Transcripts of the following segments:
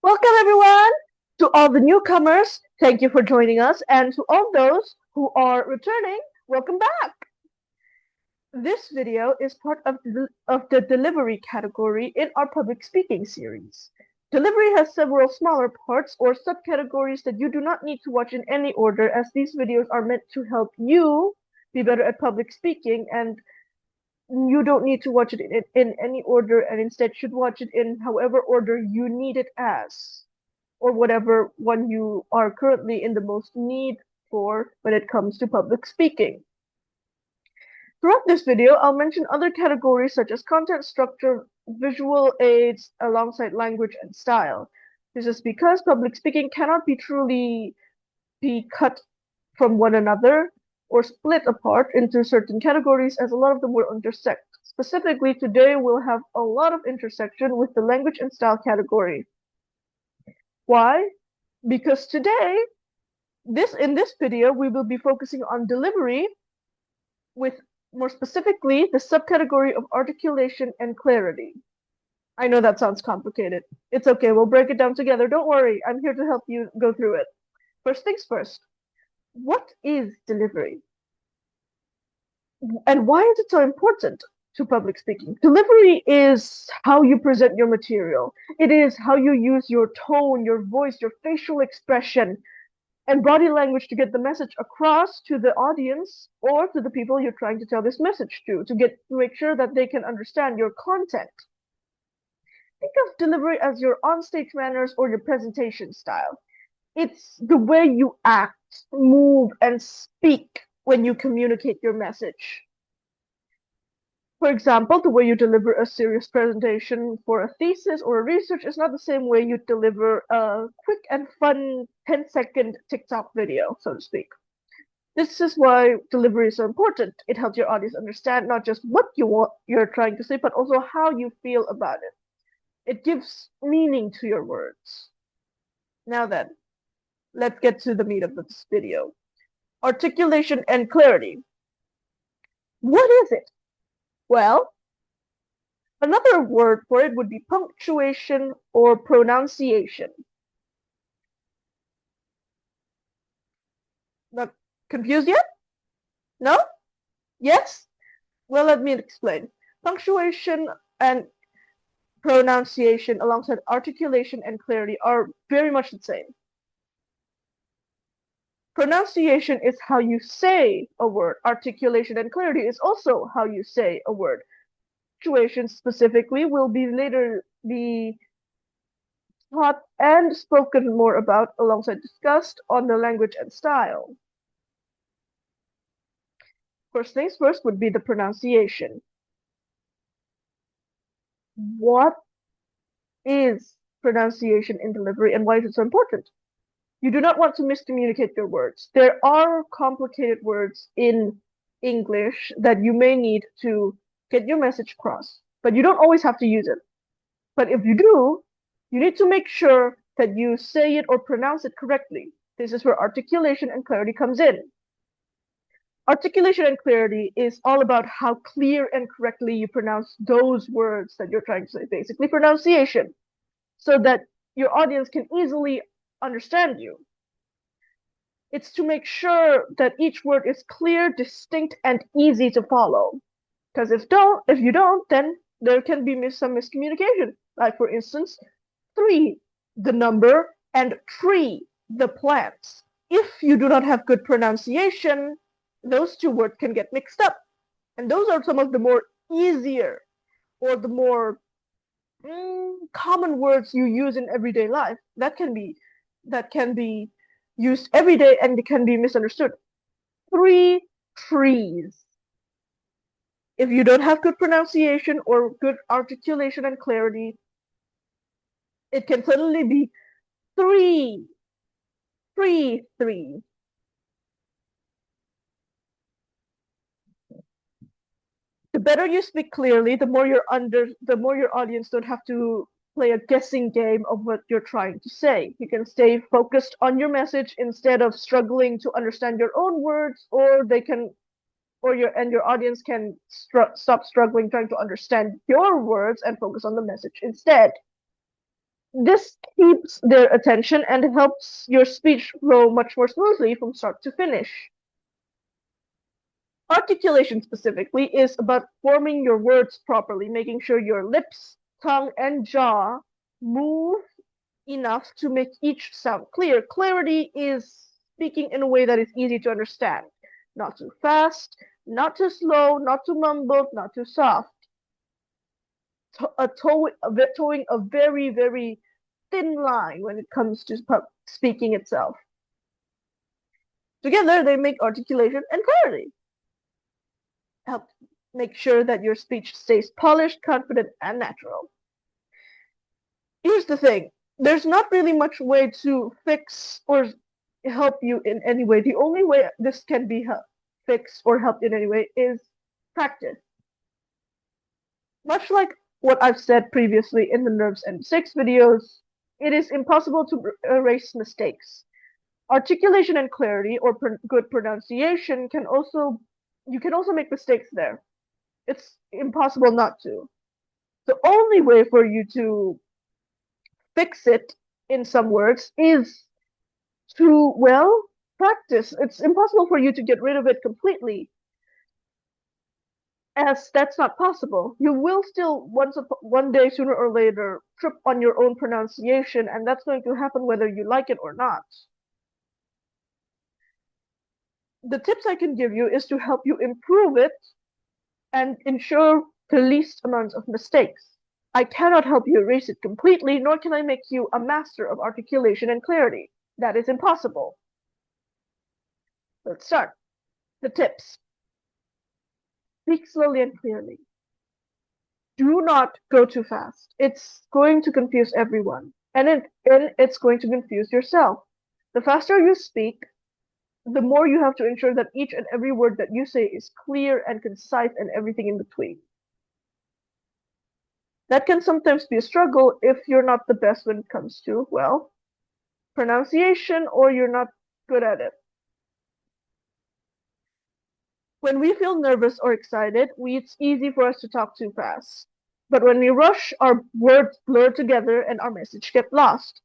Welcome, everyone, to all the newcomers. Thank you for joining us. And to all those who are returning, welcome back. This video is part of the delivery category in our public speaking series. Delivery has several smaller parts or subcategories that you do not need to watch in any order, as these videos are meant to help you be better at public speaking, and you don't need to watch it in any order, and instead should watch it in however order you need it as, or whatever one you are currently in the most need for when it comes to public speaking. Throughout this video, I'll mention other categories such as content structure, visual aids, alongside language and style. This is because public speaking cannot be truly cut from one another or split apart into certain categories, as a lot of them will intersect. Specifically, today we'll have a lot of intersection with the language and style category. Why? Because today, in this video, we will be focusing on delivery, with more specifically the subcategory of articulation and clarity. I know that sounds complicated. It's okay, we'll break it down together. Don't worry, I'm here to help you go through it. First things first, what is delivery? And why is it so important to public speaking? Delivery is how you present your material. It is how you use your tone, your voice, your facial expression, and body language to get the message across to the audience or to the people you're trying to tell this message to make sure that they can understand your content. Think of delivery as your onstage manners or your presentation style. It's the way you act, move, and speak when you communicate your message. For example, the way you deliver a serious presentation for a thesis or a research is not the same way you deliver a quick and fun 10-second TikTok video, so to speak. This is why delivery is so important. It helps your audience understand not just what you're trying to say, but also how you feel about it. It gives meaning to your words. Now then, let's get to the meat of this video. Articulation and clarity. What is it? Well, another word for it would be punctuation or pronunciation. Not confused yet? No? Yes? Well, let me explain. Punctuation and pronunciation, alongside articulation and clarity, are very much the same. Pronunciation is how you say a word. Articulation and clarity is also how you say a word. Punctuation specifically will be later be taught and spoken more about, alongside discussed, on the language and style. First things first would be the pronunciation. What is pronunciation in delivery, and why is it so important? You do not want to miscommunicate your words. There are complicated words in English that you may need to get your message across, but you don't always have to use it. But if you do, you need to make sure that you say it or pronounce it correctly. This is where articulation and clarity comes in. Articulation and clarity is all about how clear and correctly you pronounce those words that you're trying to say, basically pronunciation, so that your audience can easily understand you. It's to make sure that each word is clear, distinct, and easy to follow. Because if you don't, then there can be some miscommunication. Like, for instance, 3, the number, and tree, the plants. If you do not have good pronunciation, those two words can get mixed up. And those are some of the more easier or the more common words you use in everyday life that can be used every day and can be misunderstood. 3 trees. If you don't have good pronunciation or good articulation and clarity, it can suddenly be 3 trees. The better you speak clearly, the more your audience don't have to play a guessing game of what you're trying to say. You can stay focused on your message instead of struggling to understand your own words, or your audience can stop struggling trying to understand your words and focus on the message instead. This keeps their attention and helps your speech flow much more smoothly from start to finish. Articulation specifically is about forming your words properly, making sure your lips, tongue, and jaw move enough to make each sound clear. Clarity is speaking in a way that is easy to understand. Not too fast, not too slow, not too mumbled, not too soft. Towing a very, very thin line when it comes to speaking itself. Together, they make articulation and clarity. Help make sure that your speech stays polished, confident, and natural. Here's the thing. There's not really much way to fix or help you in any way. The only way this can be fixed or helped in any way is practice. Much like what I've said previously in the Nerves and Mistakes videos, it is impossible to erase mistakes. Articulation and clarity or good pronunciation you can also make mistakes there. It's impossible not to. The only way for you to fix it in some words is to, well, practice. It's impossible for you to get rid of it completely, as that's not possible. You will still one day, sooner or later, trip on your own pronunciation, and that's going to happen whether you like it or not. The tips I can give you is to help you improve it and ensure the least amount of mistakes. I cannot help you erase it completely, nor can I make you a master of articulation and clarity. That is impossible. Let's start. The tips. Speak slowly and clearly. Do not go too fast. It's going to confuse everyone, and it's going to confuse yourself. The faster you speak, the more you have to ensure that each and every word that you say is clear and concise and everything in between. That can sometimes be a struggle if you're not the best when it comes to, well, pronunciation, or you're not good at it. When we feel nervous or excited, it's easy for us to talk too fast. But when we rush, our words blur together and our message gets lost.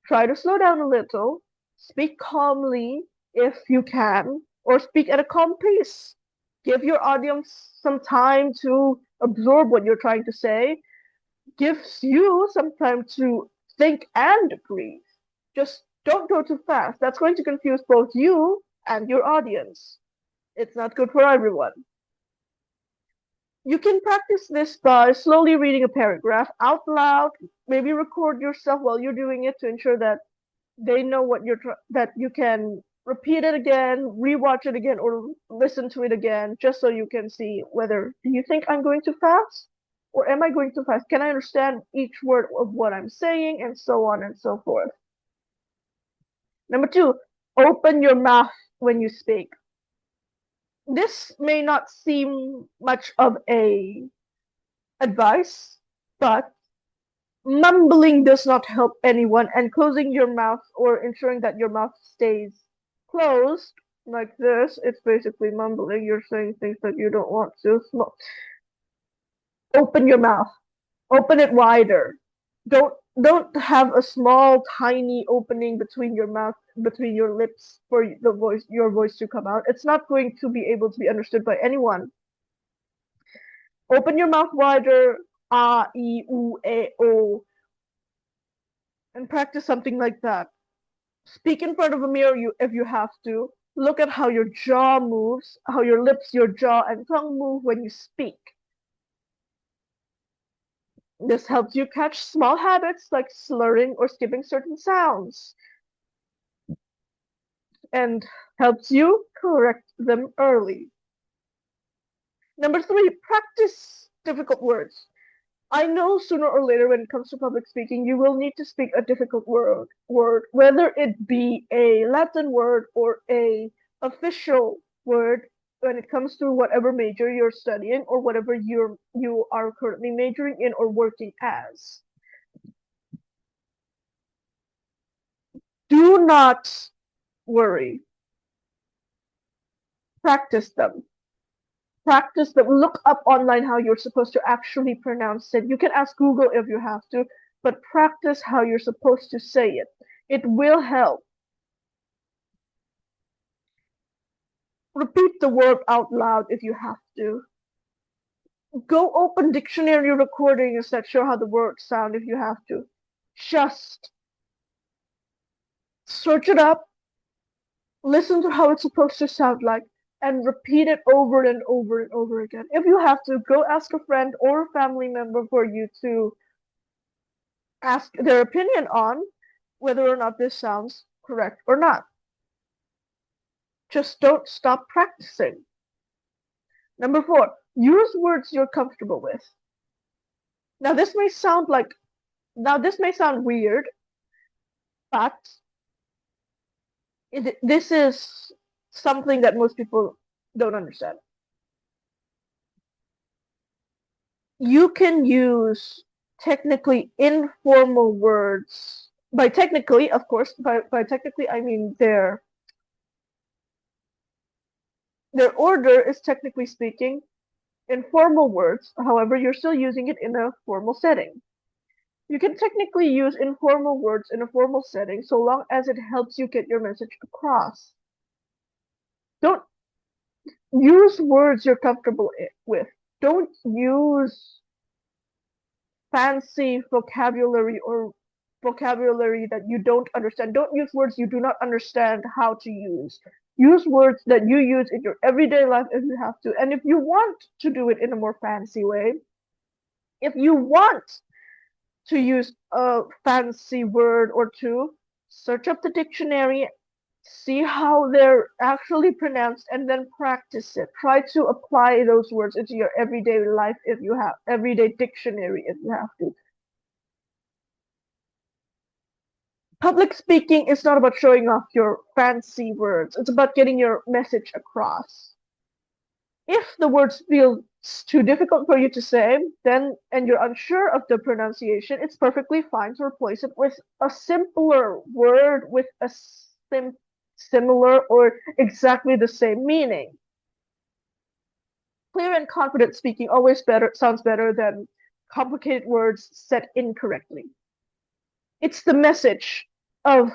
Try to slow down a little, speak calmly if you can, or speak at a calm pace. Give your audience some time to absorb what you're trying to say. Gives you some time to think and breathe. Just don't go too fast. That's going to confuse both you and your audience. It's not good for everyone. You can practice this by slowly reading a paragraph out loud. Maybe record yourself while you're doing it to ensure that they know what that you can repeat it again, rewatch it again, or listen to it again, just so you can see whether, do you think I'm going too fast? Or am I going too fast? Can I understand each word of what I'm saying? And so on and so forth. Number 2, open your mouth when you speak. This may not seem much of a advice, but mumbling does not help anyone, and closing your mouth or ensuring that your mouth stays closed like this, it's basically mumbling. You're saying things that you don't want to. Open your mouth. Open it wider. Don't have a small, tiny opening between your mouth, between your lips for your voice to come out. It's not going to be able to be understood by anyone. Open your mouth wider, ah, e, u, e, o, and practice something like that. Speak in front of a mirror if you have to. Look at how your jaw moves, how your lips, your jaw, and tongue move when you speak. This helps you catch small habits like slurring or skipping certain sounds, and helps you correct them early. Number 3, practice difficult words. I know sooner or later when it comes to public speaking, you will need to speak a difficult word, whether it be a Latin word or a official word when it comes to whatever major you're studying or whatever you are currently majoring in or working as. Do not worry. Practice them. Practice them. Look up online how you're supposed to actually pronounce it. You can ask Google if you have to. but practice how you're supposed to say it. It will help. Repeat the word out loud if you have to. Go open dictionary recordings that show how the words sound if you have to. Just search it up, listen to how it's supposed to sound like, and repeat it over and over and over again. If you have to, go ask a friend or a family member for you to ask their opinion on whether or not this sounds correct or not. Just don't stop practicing. Number 4, use words you're comfortable with. Now this may sound weird, but this is something that most people don't understand. You can use technically informal words. By technically, of course, by technically I mean their order is, technically speaking, informal words. However, you're still using it in a formal setting. You can technically use informal words in a formal setting so long as it helps you get your message across. Don't use words you're comfortable with. Don't use fancy vocabulary or vocabulary that you don't understand. Don't use words you do not understand how to use. Use words that you use in your everyday life if you have to. And if you want to do it in a more fancy way, if you want to use a fancy word or two, search up the dictionary, see how they're actually pronounced, and then practice it. Try to apply those words into your everyday life if you have, everyday dictionary if you have to. Public speaking is not about showing off your fancy words. It's about getting your message across. If the words feel too difficult for you to say, then, and you're unsure of the pronunciation, it's perfectly fine to replace it with a simpler word with a similar or exactly the same meaning. Clear and confident speaking always sounds better than complicated words said incorrectly. It's the message of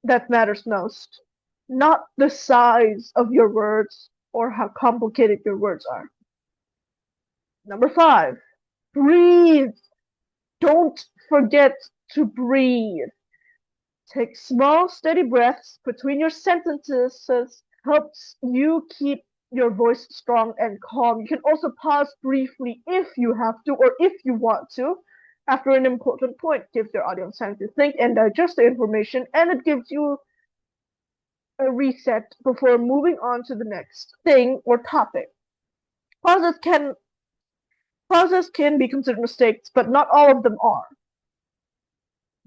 that matters most, not the size of your words or how complicated your words are. Number 5, breathe. Don't forget to breathe. Take small, steady breaths between your sentences. Helps you keep your voice strong and calm. You can also pause briefly if you have to or if you want to after an important point. Gives your audience time to think and digest the information, and it gives you a reset before moving on to the next thing or topic. Pauses can be considered mistakes, but not all of them are.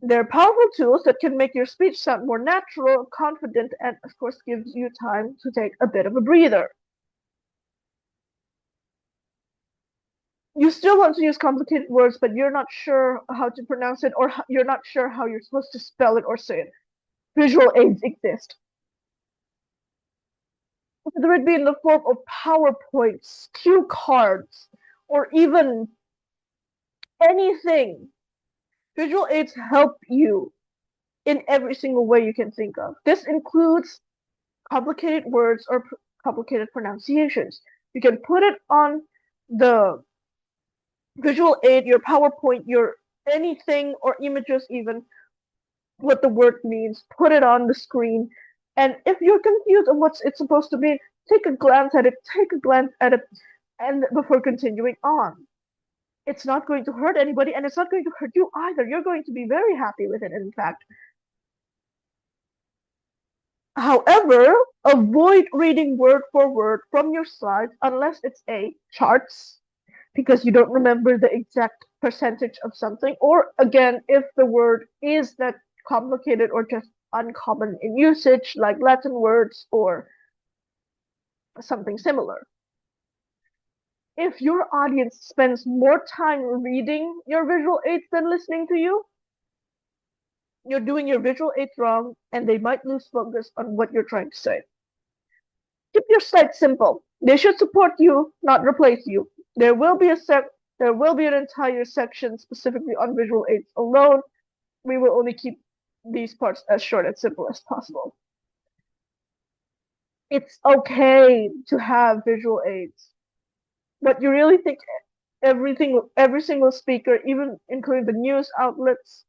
They're powerful tools that can make your speech sound more natural, confident, and of course gives you time to take a bit of a breather. You still want to use complicated words, but you're not sure how to pronounce it, or you're not sure how you're supposed to spell it or say it. Visual aids exist. Whether it be in the form of PowerPoints, cue cards, or even anything, visual aids help you in every single way you can think of. This includes complicated words or complicated pronunciations. You can put it on the visual aid, your PowerPoint, your anything, or images even, what the word means, put it on the screen. And if you're confused on what it's supposed to mean, take a glance at it, and before continuing on. It's not going to hurt anybody, and it's not going to hurt you either. You're going to be very happy with it, in fact. However, avoid reading word for word from your slides unless it's charts, because you don't remember the exact percentage of something, or again, if the word is that complicated or just uncommon in usage, like Latin words or something similar. If your audience spends more time reading your visual aids than listening to you, you're doing your visual aids wrong, and they might lose focus on what you're trying to say. Keep your slides simple. They should support you, not replace you. There will be a There will be an entire section specifically on visual aids alone. We will only keep these parts as short and simple as possible. It's okay to have visual aids, but you really think every single speaker, even including the news outlets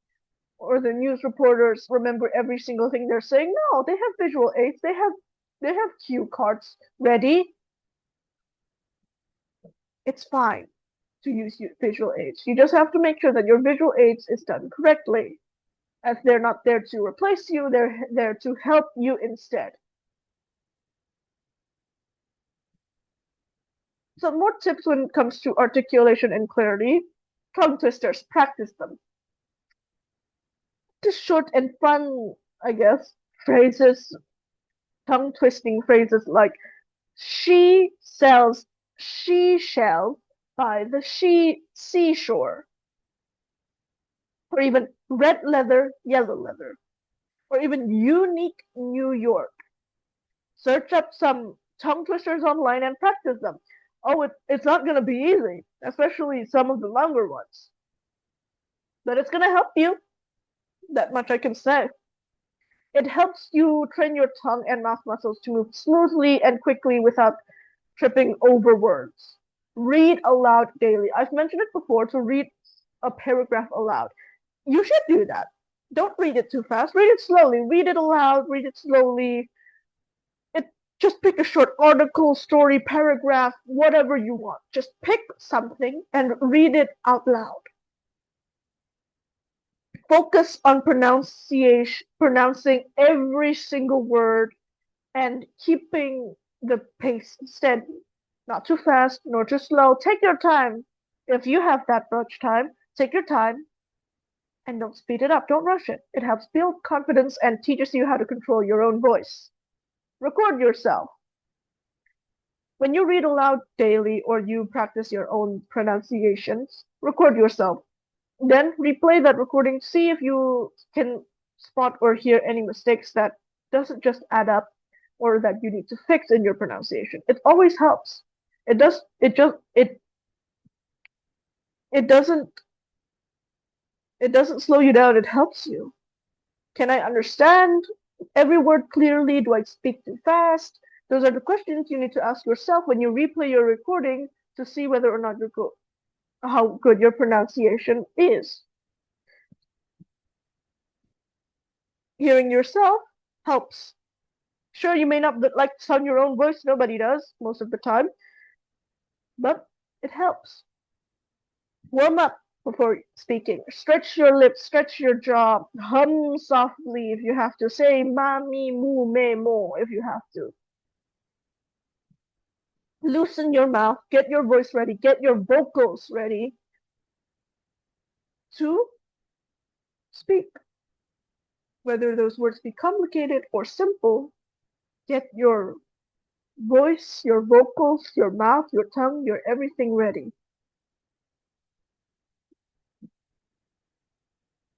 or the news reporters, remember every single thing they're saying? No, they have visual aids. They have cue cards ready. It's fine to use visual aids. You just have to make sure that your visual aids is done correctly, as they're not there to replace you, they're there to help you instead. Some more tips when it comes to articulation and clarity. Tongue twisters, practice them. Just short and fun, I guess, phrases, tongue twisting phrases like she sells seashells by the seashore, or even red leather, yellow leather, or even unique New York. Search up some tongue twisters online and practice them. Oh, it's not going to be easy, especially some of the longer ones. But it's going to help you. That much I can say. It helps you train your tongue and mouth muscles to move smoothly and quickly without tripping over words. Read aloud daily. I've mentioned it before, to read a paragraph aloud. You should do that. Don't read it too fast. Read it slowly. Read it aloud. Read it slowly. Just pick a short article, story, paragraph, whatever you want. Just pick something and read it out loud. Focus on pronouncing every single word and keeping the pace steady. Not too fast, nor too slow. Take your time. If you have that much time, take your time and don't speed it up. Don't rush it. It helps build confidence and teaches you how to control your own voice. Record yourself. When you read aloud daily or you practice your own pronunciations, record yourself. Then replay that recording, see if you can spot or hear any mistakes that doesn't just add up or that you need to fix in your pronunciation. It always helps. It doesn't slow you down, it helps you. Can I understand every word clearly? Do I speak too fast? Those are the questions you need to ask yourself when you replay your recording to see whether or not how good your pronunciation is. Hearing yourself helps. Sure, you may not like to sound your own voice. Nobody does most of the time. But it helps. Warm up before speaking. Stretch your lips, stretch your jaw. Hum softly if you have to. Say ma, mi, mu, me, mo if you have to. Loosen your mouth. Get your voice ready. Get your vocals ready to speak. Whether those words be complicated or simple, get your voice, your vocals, your mouth, your tongue, your everything ready.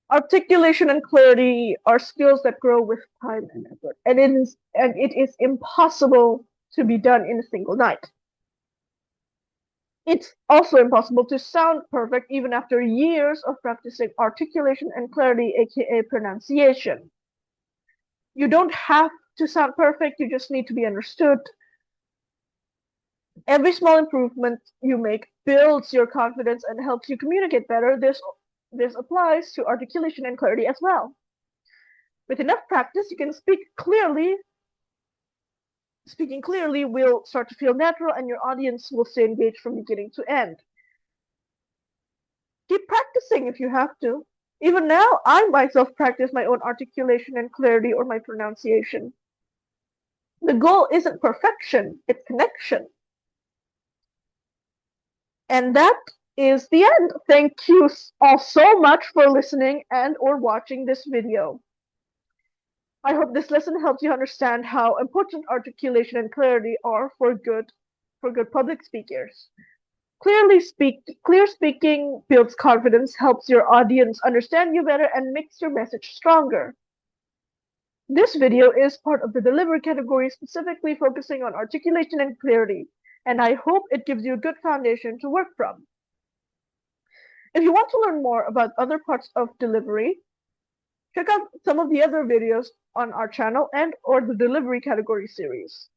Articulation and clarity are skills that grow with time and effort, and it is impossible to be done in a single night. It's also impossible to sound perfect even after years of practicing articulation and clarity, aka pronunciation. You don't have to sound perfect, you just need to be understood. Every small improvement you make builds your confidence and helps you communicate better. This applies to articulation and clarity as well. With enough practice, you can speak clearly. Speaking clearly will start to feel natural and your audience will stay engaged from beginning to end. Keep practicing if you have to. Even now, I myself practice my own articulation and clarity or my pronunciation. The goal isn't perfection, it's connection. And that is the end. Thank you all so much for listening and or watching this video. I hope this lesson helps you understand how important articulation and clarity are for good public speakers. Clear speaking builds confidence, helps your audience understand you better, and makes your message stronger. This video is part of the delivery category specifically focusing on articulation and clarity, and I hope it gives you a good foundation to work from. If you want to learn more about other parts of delivery, check out some of the other videos on our channel and or the delivery category series.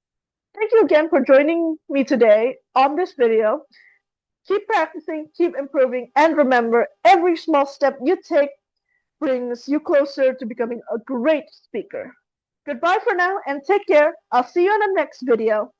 Thank you again for joining me today on this video. Keep practicing, keep improving, and remember, every small step you take brings you closer to becoming a great speaker. Goodbye for now and take care. I'll see you in the next video.